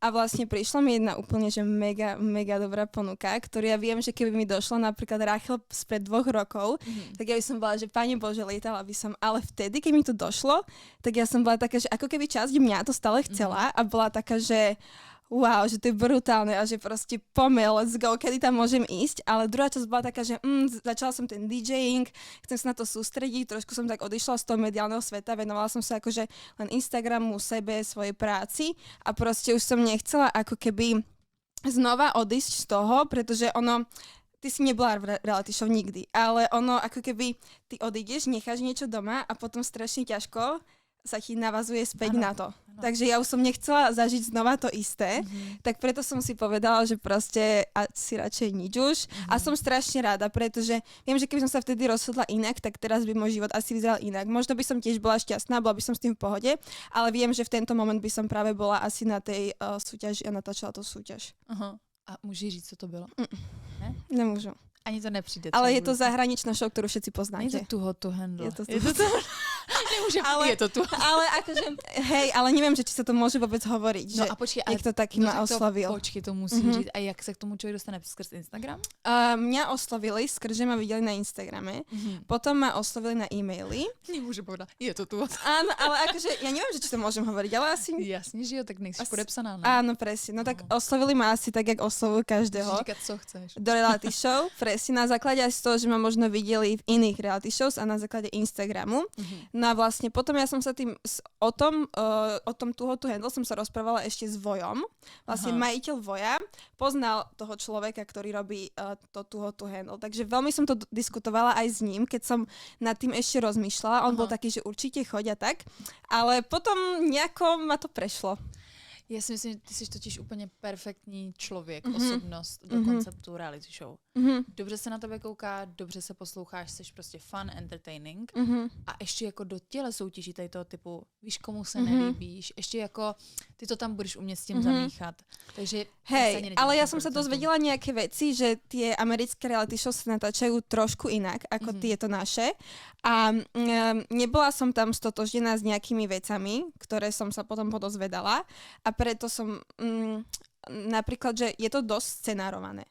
A vlastne prišla mi jedna úplne, že mega, mega dobrá ponuka, ktorú ja viem, že keby mi došlo napríklad Rachel spred 2 rokov, tak ja by som bola, že Pane Bože, lietala by som. Ale vtedy, keď mi to došlo, tak ja som bola taká, že ako keby časť mňa to stále chcela a bola taká, že wow, že to je brutálne a že proste poďme, let's go, kedy tam môžem ísť, ale druhá časť bola taká, že začala som ten DJing, chcem sa na to sústrediť, trošku som tak odišla z toho mediálneho sveta, venovala som sa akože len Instagramu, sebe, svojej práci a proste už som nechcela ako keby znova odísť z toho, pretože ono, ty si nebola v reality show nikdy, ale ono ako keby ty odídeš, necháš niečo doma a potom strašne ťažko sa ti navazuje späť na to. Takže ja už som nechcela zažiť znova to isté, tak preto som si povedala, že proste asi radšej nič už. A som strašne rada, pretože viem, že keby som sa vtedy rozhodla inak, tak teraz by môj život asi vyzeral inak. Možno by som tiež bola šťastná, bola by som s tým v pohode, ale viem, že v tento moment by som práve bola asi na tej súťaži a natáčala tú súťaž. Aha. A můžeš říct, co to bylo? Ne? Nemôžu. Ani to nepřijde. Ale je to zahraničná show, ktorú všetci poznáte. Je to to handle. Je to Nemôžem, ale, je to tu. Ale akože, hej, ale neviem, že či sa to môže vôbec hovoriť. No že a počkej, niekto taký ma oslovil. Počkej, to musím říct. A jak sa k tomu človek dostane? Skrz Instagram? Mňa oslovili, skrz že ma videli na Instagrame. Potom ma oslovili na e-maily. Nemôžem povedať, je to tu. Áno, ale akože, ja neviem, že či to môžem hovoriť, ale asi... Jasne, že jo, tak nejsi podepsaná. Ne? Áno, presne. No tak oslovili ma asi tak, jak oslovujú každého. Môžeš říkať, co chceš. Do reality show, presne. Na základe aj z toho, že ma možno videli v iných reality shows a na základe Instagramu. No a vlastne potom ja som sa tým o tom Tuhotu handle som sa rozprávala ešte s Vojom. Vlastne majiteľ Voja poznal toho človeka, ktorý robí to Tuhotu handle. Takže veľmi som to diskutovala aj s ním, keď som nad tým ešte rozmýšľala. On bol taký, že určite chodia tak. Ale potom nejako ma to prešlo. Já si myslím, že ty jsi totiž úplně perfektní člověk, osobnost do konceptu reality show. Dobře se na tebe kouká, dobře se posloucháš, jsi prostě fun, entertaining a ještě jako do těle soutěží tady toho typu, víš, komu se nelíbíš, ještě jako ty to tam budeš umět s tím zamíchat. Takže hej, ale ja som sa dozvedela nejaké veci, že tie americké reality show sa natáčajú trošku inak ako tieto naše a nebola som tam stotožnená s nejakými vecami, ktoré som sa potom podozvedala a preto som napríklad, že je to dosť scenárované.